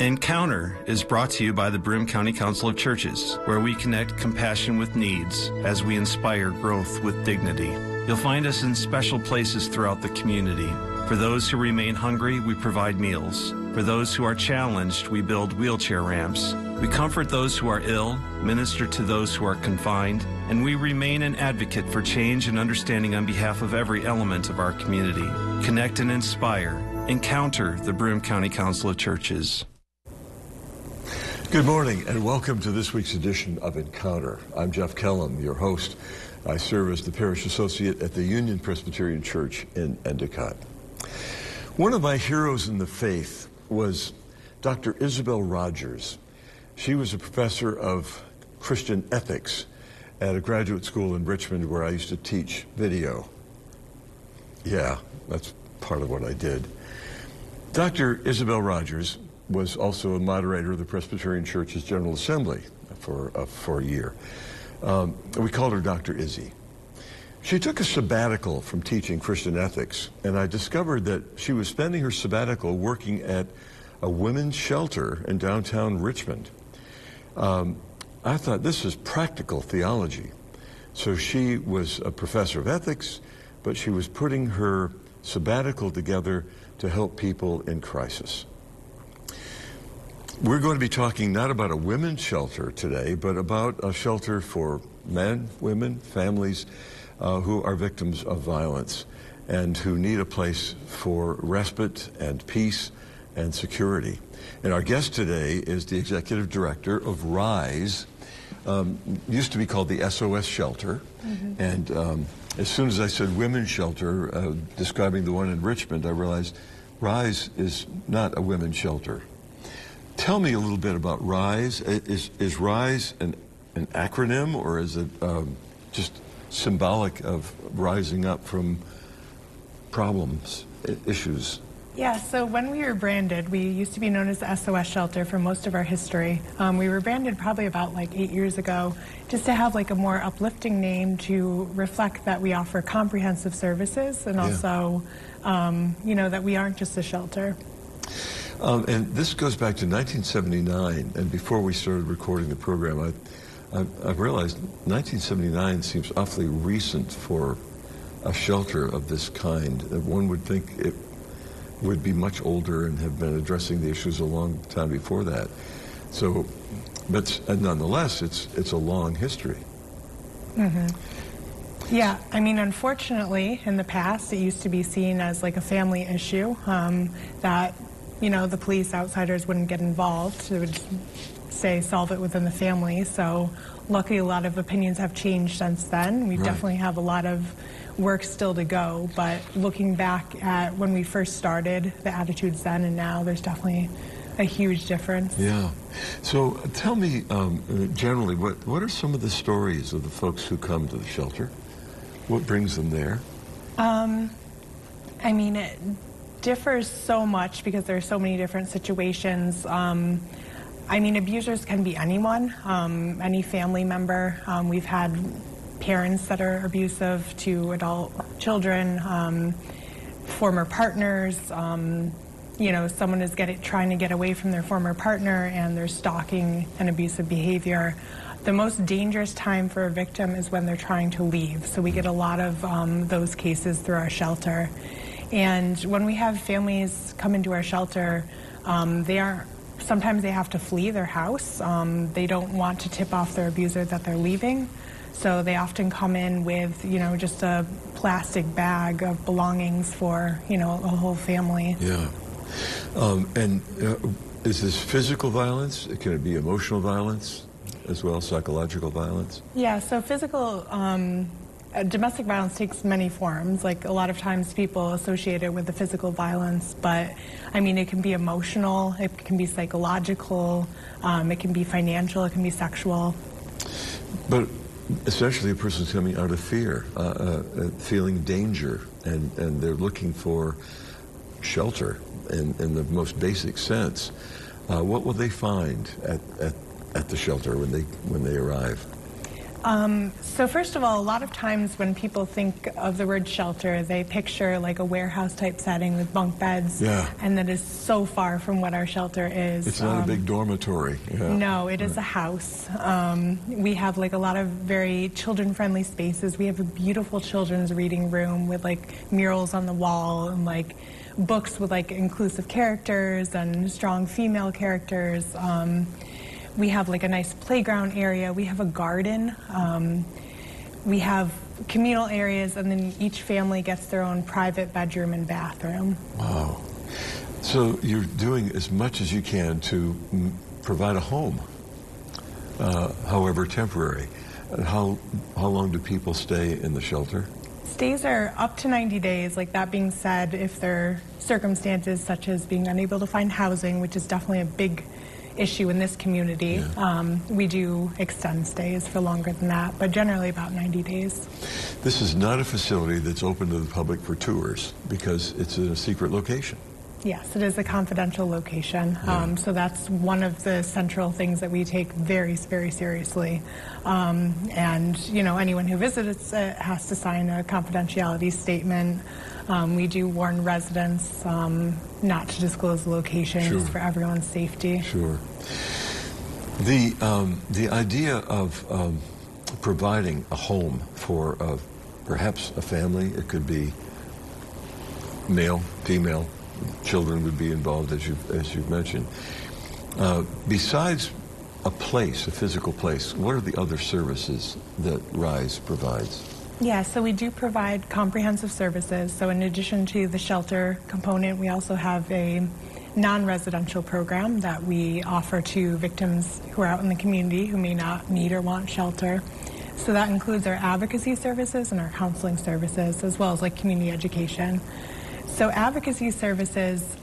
Encounter is brought to you by the Broome County Council of Churches, where we connect compassion with needs as we inspire growth with dignity. You'll find us in special places throughout the community. For those who remain hungry, we provide meals. For those who are challenged, we build wheelchair ramps. We comfort those who are ill, minister to those who are confined, and we remain an advocate for change and understanding on behalf of every element of our community. Connect and inspire. Encounter the Broome County Council of Churches. Good morning and welcome to this week's edition of Encounter. I'm Jeff Kellam, your host. I serve as the Parish Associate at the Union Presbyterian Church in Endicott. One of my heroes in the faith was Dr. Isabel Rogers. She was a professor of Christian ethics at a graduate school in Richmond where I used to teach video. Yeah, that's part of what I did. Dr. Isabel Rogers was also a moderator of the Presbyterian Church's General Assembly for a year. We called her Dr. Izzy. She took a sabbatical from teaching Christian ethics, and I discovered that she was spending her sabbatical working at a women's shelter in downtown Richmond. I thought, this is practical theology. So she was a professor of ethics, but she was putting her sabbatical together to help people in crisis. We're going to be talking not about a women's shelter today, but about a shelter for men, women, families who are victims of violence and who need a place for respite and peace and security. And our guest today is the executive director of RISE, used to be called the SOS Shelter. Mm-hmm. And as soon as I said women's shelter, describing the one in Richmond, I realized RISE is not a women's shelter. Tell me a little bit about RISE. Is RISE an acronym, or is it just symbolic of rising up from problems, issues? Yeah, so when we were branded, we used to be known as the SOS Shelter for most of our history. We were branded probably about 8 years ago, just to have a more uplifting name to reflect that we offer comprehensive services and also, that we aren't just a shelter. And this goes back to 1979, and before we started recording the program, I realized 1979 seems awfully recent for a shelter of this kind. One would think it would be much older and have been addressing the issues a long time before that. So, but nonetheless, it's a long history. Mm-hmm. Yeah, I mean, unfortunately, in the past, it used to be seen as a family issue that the police, outsiders wouldn't get involved. They would say solve it within the family. So luckily, a lot of opinions have changed since then. We definitely have a lot of work still to go. But looking back at when we first started, the attitudes then and now, there's definitely a huge difference. Yeah. So tell me, generally, what are some of the stories of the folks who come to the shelter? What brings them there? I mean, it differs so much because there are so many different situations. I mean, abusers can be anyone, any family member. We've had parents that are abusive to adult children, former partners. Someone is trying to get away from their former partner and they're stalking and abusive behavior. The most dangerous time for a victim is when they're trying to leave. So we get a lot of those cases through our shelter. And when we have families come into our shelter, sometimes they have to flee their house. They don't want to tip off their abuser that they're leaving. So they often come in with, just a plastic bag of belongings for, a whole family. Yeah. And is this physical violence? Can it be emotional violence as well, psychological violence? Yeah, so physical, domestic violence takes many forms. A lot of times people associate it with the physical violence, but I mean, it can be emotional, it can be psychological, it can be financial, it can be sexual. But essentially a person's coming out of fear, feeling danger, and they're looking for shelter in the most basic sense. What will they find at the shelter when they arrive? So first of all, a lot of times when people think of the word shelter, they picture like a warehouse type setting with bunk beds. Yeah. And that is so far from what our shelter is. It's not a big dormitory. Yeah. No, it is a house. We have like a lot of very children-friendly spaces. We have a beautiful children's reading room with like murals on the wall and like books with like inclusive characters and strong female characters. We have like a nice playground area. We have a garden. We have communal areas, and then each family gets their own private bedroom and bathroom. Wow. So you're doing as much as you can to provide a home, however temporary. How long do people stay in the shelter? Stays are up to 90 days. Like that being said, if there are circumstances such as being unable to find housing, which is definitely a big issue in this community, we do extend stays for longer than that, but generally about 90 days. This is not a facility that's open to the public for tours because it's in a secret location. Yes, it is a confidential location. So that's one of the central things that we take very, very seriously. And, you know, anyone who visits it has to sign a confidentiality statement. We do warn residents not to disclose the location just for everyone's safety. Sure. The idea of providing a home for perhaps a family, it could be male, female, children would be involved, as you've mentioned. Besides a place, a physical place, what are the other services that RISE provides? Yeah, so we do provide comprehensive services. So in addition to the shelter component, we also have a non-residential program that we offer to victims who are out in the community who may not need or want shelter. So that includes our advocacy services and our counseling services, as well as like community education. So advocacy services,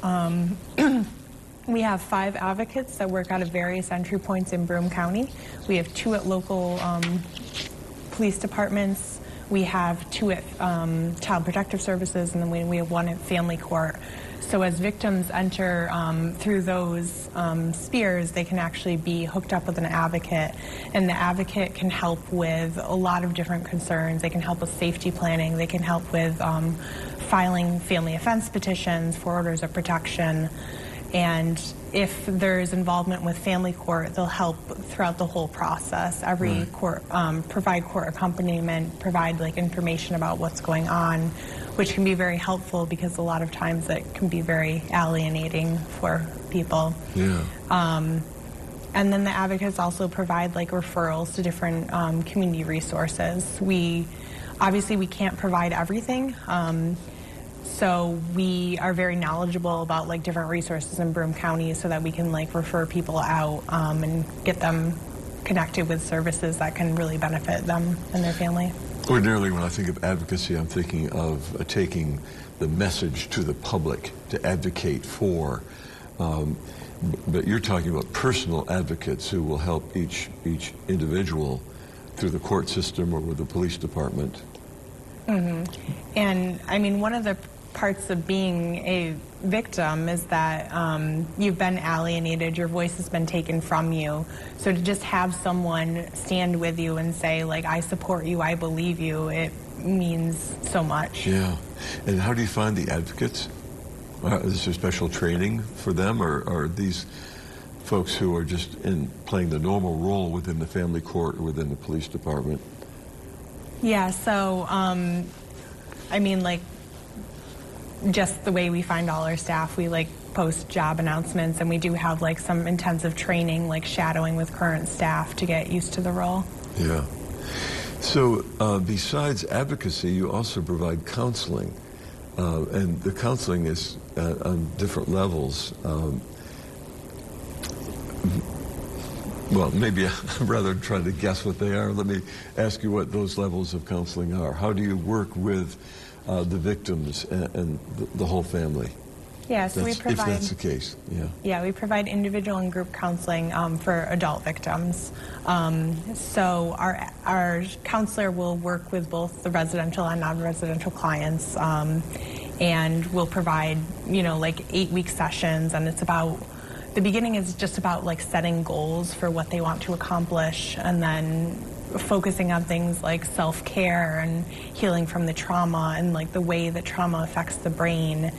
we have 5 advocates that work out of various entry points in Broome County. We have 2 at local police departments. We have 2 at Child Protective Services, and then we have 1 at Family Court. So as victims enter through those spheres, they can actually be hooked up with an advocate, and the advocate can help with a lot of different concerns. They can help with safety planning. They can help with filing family offense petitions for orders of protection. And if there's involvement with family court, they'll help throughout the whole process. Every court, provide court accompaniment, provide like information about what's going on, which can be very helpful because a lot of times it can be very alienating for people. Yeah. And then the advocates also provide like referrals to different community resources. Obviously we can't provide everything. So we are very knowledgeable about like different resources in Broome County so that we can like refer people out and get them connected with services that can really benefit them and their family. Ordinarily, when I think of advocacy, I'm thinking of taking the message to the public to advocate for. But you're talking about personal advocates who will help each individual through the court system or with the police department. Mm-hmm. And I mean, one of the parts of being a victim is that you've been alienated, your voice has been taken from you. So to just have someone stand with you and say, like, I support you, I believe you, it means so much. Yeah. And how do you find the advocates? Is there special training for them, or are these folks who are just playing the normal role within the family court or within the police department? Yeah, so, I mean, like, just the way we find all our staff, we like post job announcements, and we do have like some intensive training, like shadowing with current staff to get used to the role. Yeah. So besides advocacy, you also provide counseling, and the counseling is on different levels. Well, maybe rather than try to guess what they are, let me ask you what those levels of counseling are. How do you work with the victims and the whole famay? Yeah, so we provide, if that's the case, yeah. Yeah, we provide individual and group counseling for adult victims. So our counselor will work with both the residential and non-residential clients, and we'll provide, you know, like 8-week sessions, and it's about, the beginning is just about like setting goals for what they want to accomplish, and then focusing on things like self-care and healing from the trauma and like the way that trauma affects the brain,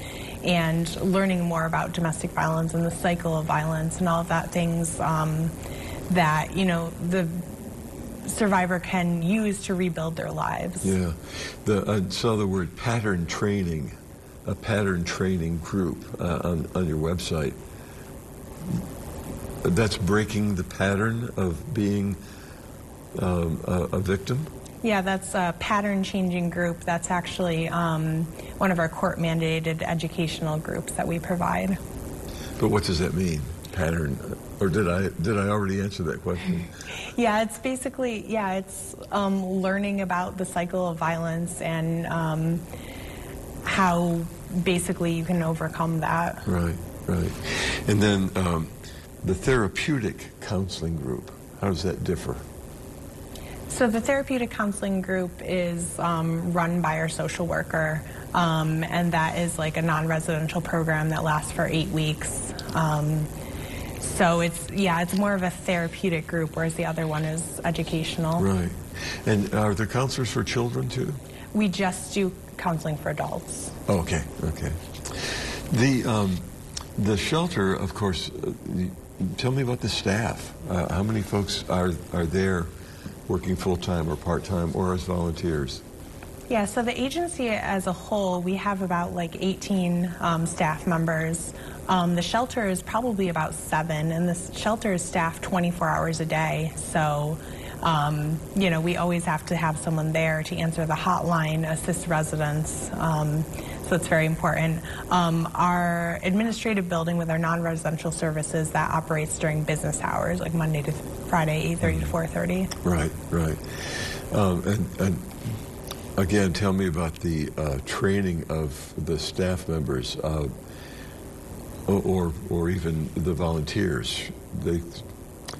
and learning more about domestic violence and the cycle of violence and all of that things that, you know, the survivor can use to rebuild their lives. Yeah. I saw the word pattern training, a pattern training group on your website. That's breaking the pattern of being a victim? Yeah, that's a pattern-changing group. That's actually one of our court-mandated educational groups that we provide. But what does that mean, pattern? Or did I already answer that question? Yeah, it's basically, it's learning about the cycle of violence and how basically you can overcome that. Right. And then the therapeutic counseling group, how does that differ? So the therapeutic counseling group is run by our social worker, and that is like a non-residential program that lasts for 8 weeks. So it's more of a therapeutic group, whereas the other one is educational. Right. And are there counselors for children too? We just do counseling for adults. Oh, okay. The shelter, of course, tell me about the staff. How many folks are there working full-time or part-time or as volunteers? Yeah, so the agency as a whole, we have about like 18 staff members. The shelter is probably about 7, and the shelter is staffed 24 hours a day. So, you know, we always have to have someone there to answer the hotline, assist residents. So it's very important. Our administrative building with our non-residential services, that operates during business hours, like Monday to Friday, 8:30 to 4:30. Right. And again, tell me about the training of the staff members, or even the volunteers.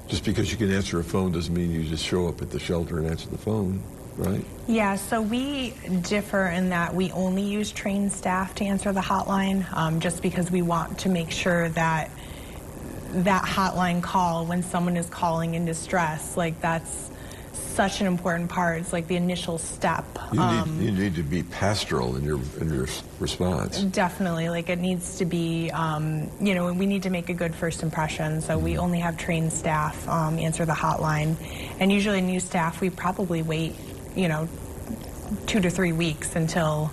Just because you can answer a phone doesn't mean you just show up at the shelter and answer the phone, right? Yeah, so we differ in that we only use trained staff to answer the hotline, just because we want to make sure that that hotline call, when someone is calling in distress, like that's such an important part. It's like the initial step. You need to be pastoral in your response. Definitely, like it needs to be, you know, we need to make a good first impression. So we only have trained staff answer the hotline, and usually new staff we probably wait, you know, 2 to 3 weeks until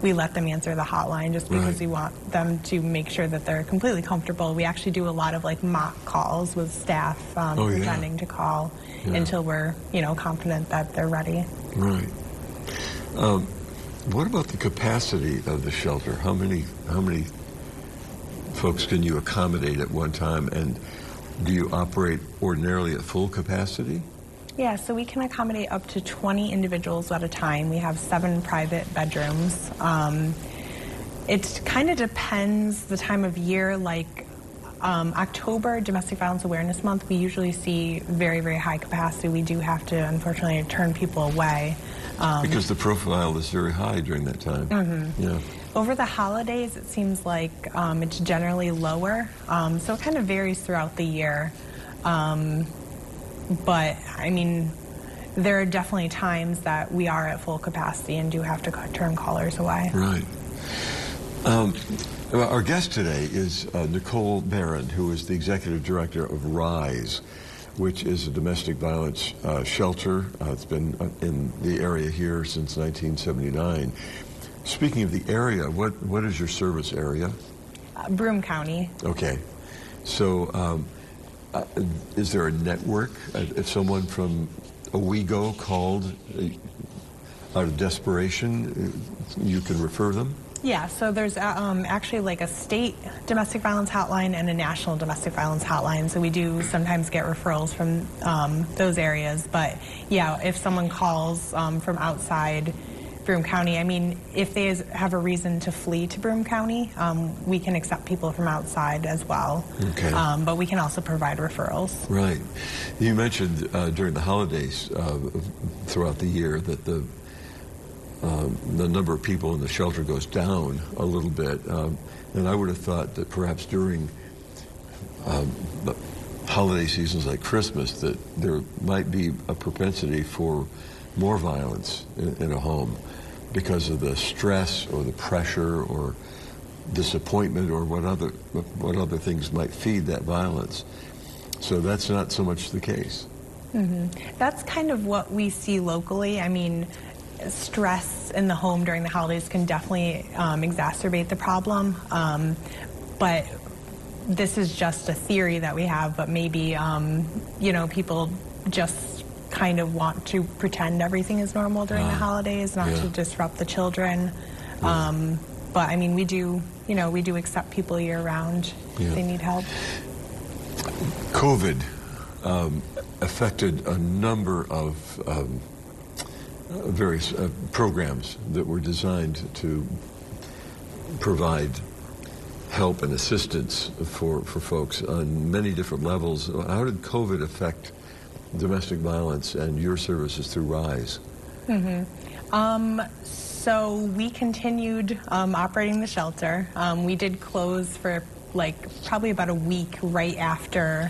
we let them answer the hotline, just because we want them to make sure that they're completely comfortable. We actually do a lot of like mock calls with staff pretending to call until we're, you know, confident that they're ready. Right. What about the capacity of the shelter? How many folks can you accommodate at one time, and do you operate ordinarily at full capacity? Yeah, so we can accommodate up to 20 individuals at a time. We have 7 private bedrooms. It kind of depends the time of year. Like October, Domestic Violence Awareness Month, we usually see very, very high capacity. We do have to, unfortunately, turn people away. Because the profile is very high during that time. Mm-hmm. Yeah. Over the holidays, it seems like it's generally lower. So it kind of varies throughout the year. But, I mean, there are definitely times that we are at full capacity and do have to turn callers away. Right. Our guest today is Nicole Barren, who is the executive director of RISE, which is a domestic violence shelter. It's been in the area here since 1979. Speaking of the area, what is your service area? Broome County. Okay. So, is there a network? If someone from Owego called out of desperation, you can refer them? Yeah, so there's actually like a state domestic violence hotline and a national domestic violence hotline. So we do sometimes get referrals from those areas. But yeah, if someone calls from outside Broome County, I mean, if they have a reason to flee to Broome County, we can accept people from outside as well. Okay. But we can also provide referrals. Right. You mentioned during the holidays throughout the year that the number of people in the shelter goes down a little bit, and I would have thought that perhaps during the holiday seasons like Christmas that there might be a propensity for more violence in a home because of the stress or the pressure or disappointment or what other things might feed that violence. So that's not so much the case. That's kind of what we see locally. I mean, stress in the home during the holidays can definitely exacerbate the problem. But this is just a theory that we have, but maybe, people just kind of want to pretend everything is normal during the holidays, not to disrupt the children. But I mean, we do accept people year round if they need help. COVID affected a number of various programs that were designed to provide help and assistance for folks on many different levels. How did COVID affect domestic violence and your services through RISE? So we continued operating the shelter. We did close for probably about a week right after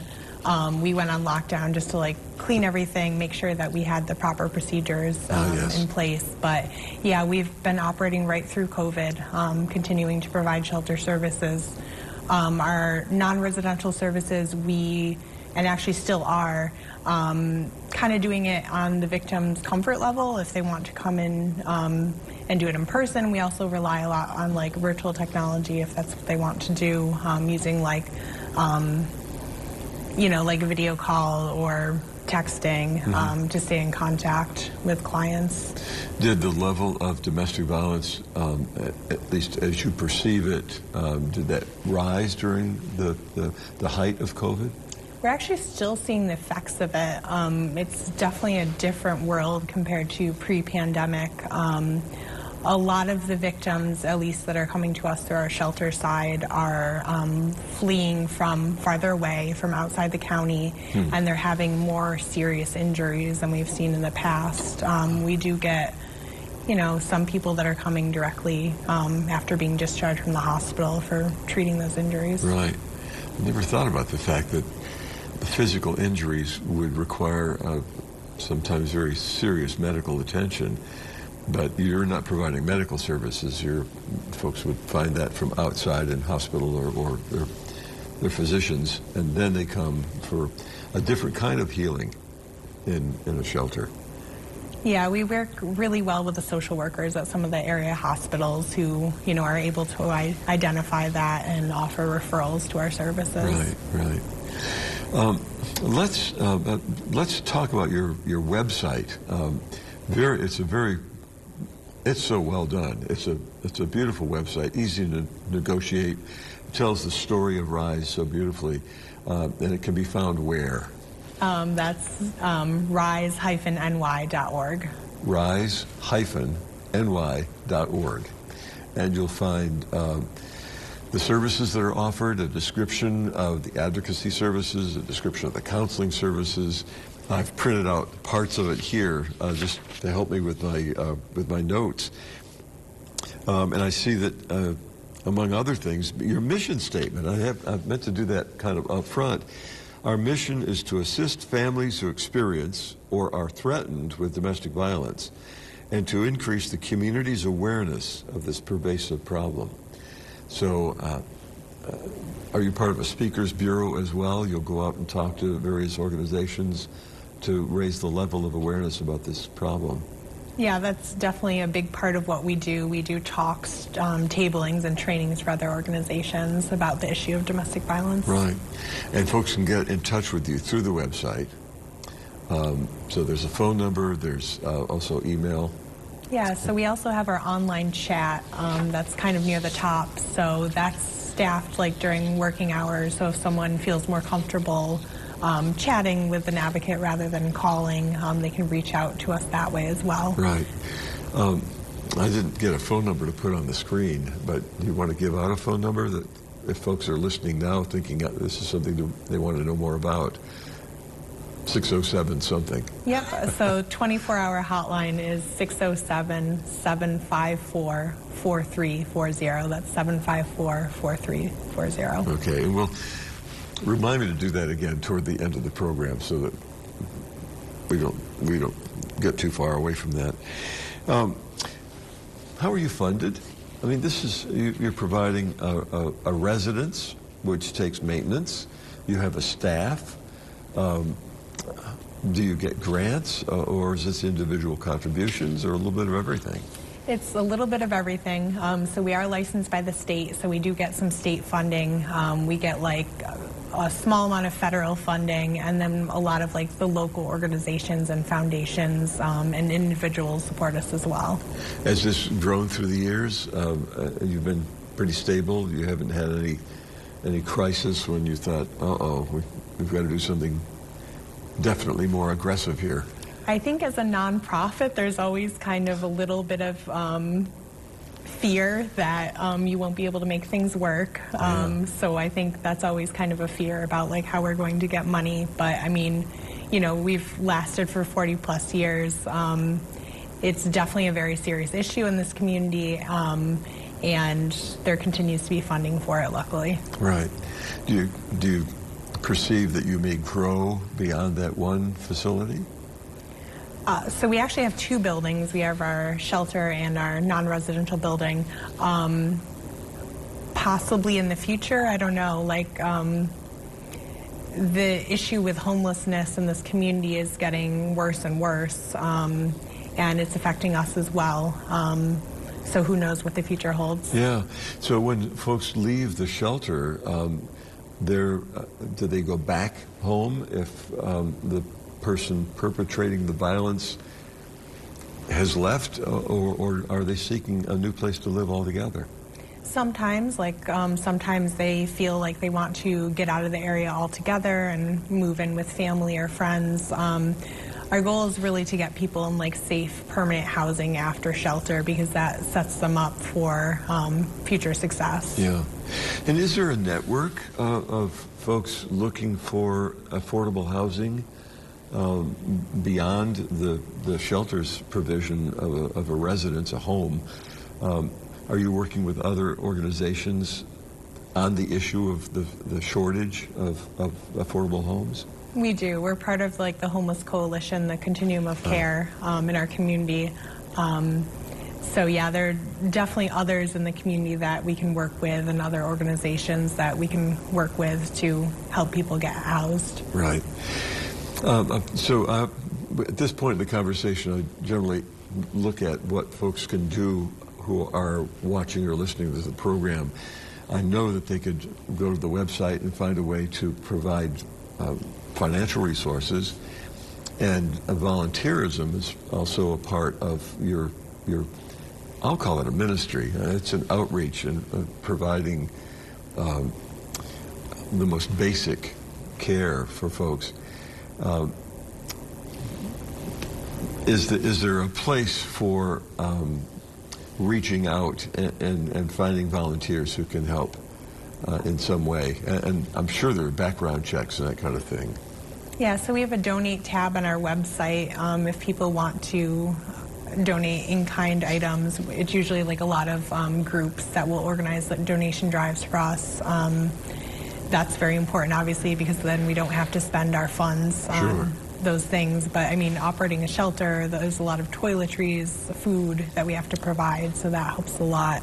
we went on lockdown, just to clean everything, make sure that we had the proper procedures in place. But yeah, we've been operating right through COVID, continuing to provide shelter services. Our non-residential services, and actually still are, kind of doing it on the victim's comfort level. If they want to come in and do it in person, we also rely a lot on virtual technology if that's what they want to do, using a video call or texting to stay in contact with clients. Did the level of domestic violence, at least as you perceive it, did that rise during the height of COVID? We're actually still seeing the effects of it. It's definitely a different world compared to pre-pandemic. A lot of the victims, at least that are coming to us through our shelter side, are fleeing from farther away, from outside the county, and they're having more serious injuries than we've seen in the past. We do get, some people that are coming directly after being discharged from the hospital for treating those injuries. Right. I never thought about the fact that the physical injuries would require sometimes very serious medical attention. But you're not providing medical services. Your folks would find that from outside in hospital or their physicians, and then they come for a different kind of healing in a shelter. Yeah, we work really well with the social workers at some of the area hospitals who, are able to identify that and offer referrals to our services. Right. Let's talk about your website. It's so well done. It's a beautiful website, easy to negotiate. It tells the story of RISE so beautifully, and it can be found where? That's rise-ny.org. rise-ny.org. And you'll find the services that are offered, a description of the advocacy services, a description of the counseling services. I've printed out parts of it here just to help me with my notes. And I see that, among other things, your mission statement, I've meant to do that kind of up front. Our mission is to assist families who experience or are threatened with domestic violence and to increase the community's awareness of this pervasive problem. So are you part of a speakers bureau as well? You'll go out and talk to various organizations to raise the level of awareness about this problem. Yeah, that's definitely a big part of what we do. We do talks, tablings, and trainings for other organizations about the issue of domestic violence. Right. And folks can get in touch with you through the website. So there's a phone number, there's also email. Yeah, so we also have our online chat that's kind of near the top. So that's staffed during working hours. So if someone feels more comfortable chatting with an advocate rather than calling, they can reach out to us that way as well. Right. I didn't get a phone number to put on the screen, but do you want to give out a phone number that if folks are listening now thinking this is something they want to know more about? 607 something. Yep, so 24-hour hotline is 607-754-4340. That's 754-4340. Okay, and Remind me to do that again toward the end of the program so that we don't get too far away from that. How are you funded? I mean, you're providing a residence, which takes maintenance. You have a staff. Do you get grants, or is this individual contributions, or a little bit of everything? It's a little bit of everything. So we are licensed by the state, so we do get some state funding. We get like a small amount of federal funding, and then a lot of like the local organizations and foundations and individuals support us as well. Has this grown through the years? You've been pretty stable. You haven't had any crisis when you thought, we've got to do something definitely more aggressive here. I think as a nonprofit, there's always kind of a little bit of fear that you won't be able to make things work. So I think that's always kind of a fear about like how we're going to get money. But I mean, you know, we've lasted for 40 plus years. It's definitely a very serious issue in this community, and there continues to be funding for it, luckily. Right. Do you perceive that you may grow beyond that one facility? So we actually have two buildings. We have our shelter and our non-residential building. Possibly in the future, I don't know. Like the issue with homelessness in this community is getting worse and worse, and it's affecting us as well. So who knows what the future holds? Yeah. So when folks leave the shelter, do they go back home if the person perpetrating the violence has left, or are they seeking a new place to live altogether? Sometimes, sometimes they feel like they want to get out of the area altogether and move in with family or friends. Our goal is really to get people in like safe, permanent housing after shelter, because that sets them up for future success. Yeah. And is there a network of folks looking for affordable housing beyond the shelter's provision of a residence, a home? Are you working with other organizations on the issue of the shortage of affordable homes? We do. We're part of like the Homeless Coalition, the Continuum of Care in our community. So yeah, there are definitely others in the community that we can work with, and other organizations that we can work with to help people get housed. Right. So at this point in the conversation, I generally look at what folks can do who are watching or listening to the program. I know that they could go to the website and find a way to provide financial resources, and volunteerism is also a part of your I'll call it a ministry. It's an outreach and providing the most basic care for folks. Is there a place for reaching out and finding volunteers who can help in some way? And I'm sure there are background checks and that kind of thing. Yeah, so we have a donate tab on our website. If people want to donate in-kind items, it's usually like a lot of groups that will organize donation drives for us. That's very important, obviously, because then we don't have to spend our funds on those things. But I mean, operating a shelter, there's a lot of toiletries, food that we have to provide, so that helps a lot.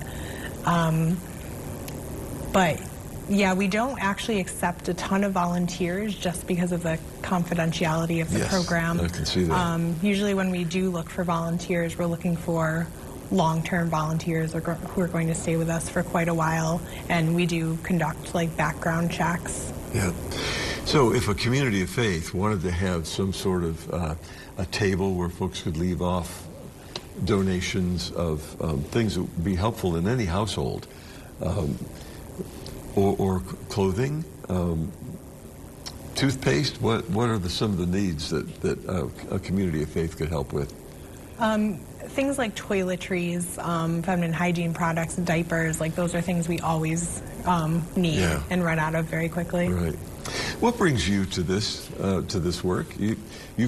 But yeah, we don't actually accept a ton of volunteers just because of the confidentiality of the program. I can see that. Usually when we do look for volunteers, we're looking for long-term volunteers who are going to stay with us for quite a while, and we do conduct like background checks. Yeah. So if a community of faith wanted to have some sort of a table where folks could leave off donations of things that would be helpful in any household, or clothing, toothpaste, what are some of the needs that a community of faith could help with? Things like toiletries, feminine hygiene products, diapers, like those are things we always need and run out of very quickly. Right. What brings you to this work? You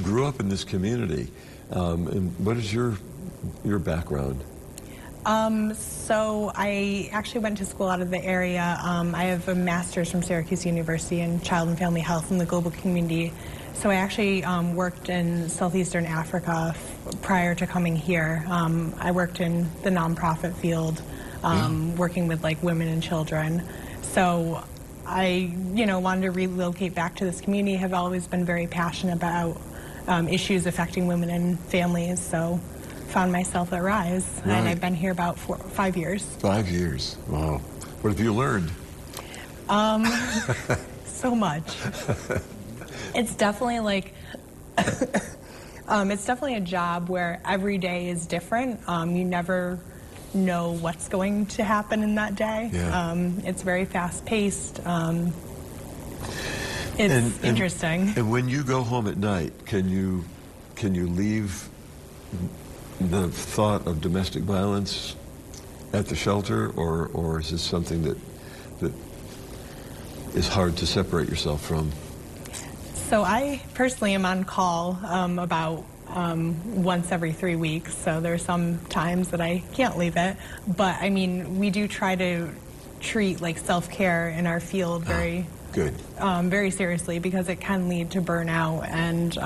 grew up in this community, and what is your background? So I actually went to school out of the area. I have a master's from Syracuse University in Child and Family Health in the global community. So I actually worked in Southeastern Africa prior to coming here. I worked in the nonprofit field, working with like women and children. So I, wanted to relocate back to this community. Have always been very passionate about issues affecting women and families. So found myself at Rise, and I've been here about 5 years. 5 years, wow. What have you learned? So much. It's definitely like, it's definitely a job where every day is different. You never know what's going to happen in that day. Yeah. It's very fast-paced. It's interesting. And when you go home at night, can you leave the thought of domestic violence at the shelter, or is this something that is hard to separate yourself from? So I personally am on call about once every 3 weeks, so there's some times that I can't leave it. But I mean, we do try to treat like self-care in our field very seriously, because it can lead to burnout and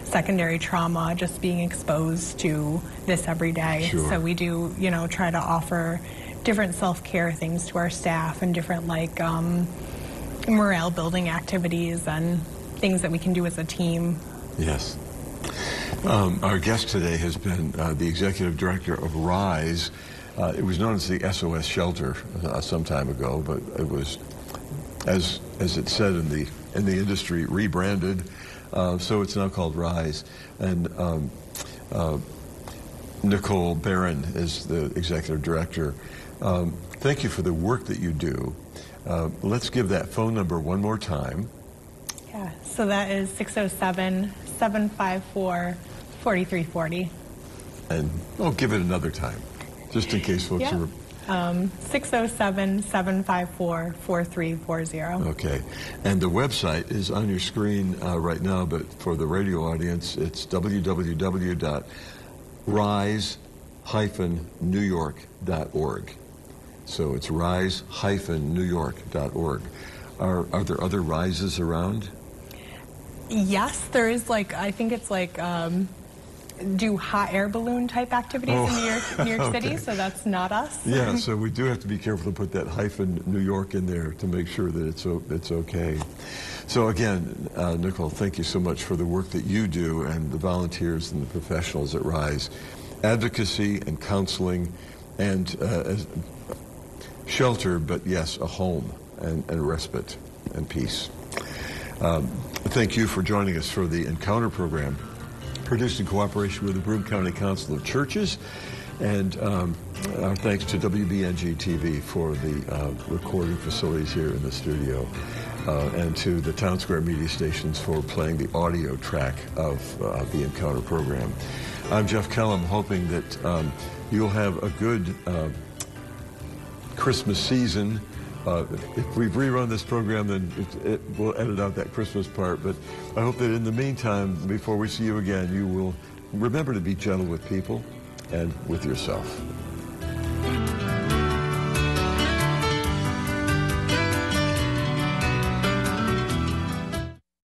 secondary trauma, just being exposed to this every day. Sure. So we do, try to offer different self-care things to our staff and different like morale building activities and things that we can do as a team. Yes. Our guest today has been the executive director of RISE. It was known as the SOS Shelter some time ago, but it was, as it said in the industry, rebranded. So it's now called RISE. And Nicole Barren is the executive director. Thank you for the work that you do. Let's give that phone number one more time. Yeah, so that is 607-754-4340. And give it another time, just in case folks are... 607-754-4340. Okay. And the website is on your screen right now, but for the radio audience, it's www.rise-newyork.org. So it's rise-newyork.org. Are there other Rises around? Yes, there is, I think it's do hot air balloon type activities in New York City, so that's not us. Yeah, so we do have to be careful to put that hyphen New York in there to make sure that it's okay. So again, Nicole, thank you so much for the work that you do and the volunteers and the professionals at RISE. Advocacy and counseling and shelter, but yes, a home and respite and peace. Thank you for joining us for the Encounter program, produced in cooperation with the Broome County Council of Churches, and our thanks to WBNG TV for the recording facilities here in the studio, and to the Town Square media stations for playing the audio track of the Encounter program. I'm Jeff Kellam, hoping that you'll have a good Christmas season. If we rerun this program, then we'll edit out that Christmas part. But I hope that in the meantime, before we see you again, you will remember to be gentle with people and with yourself.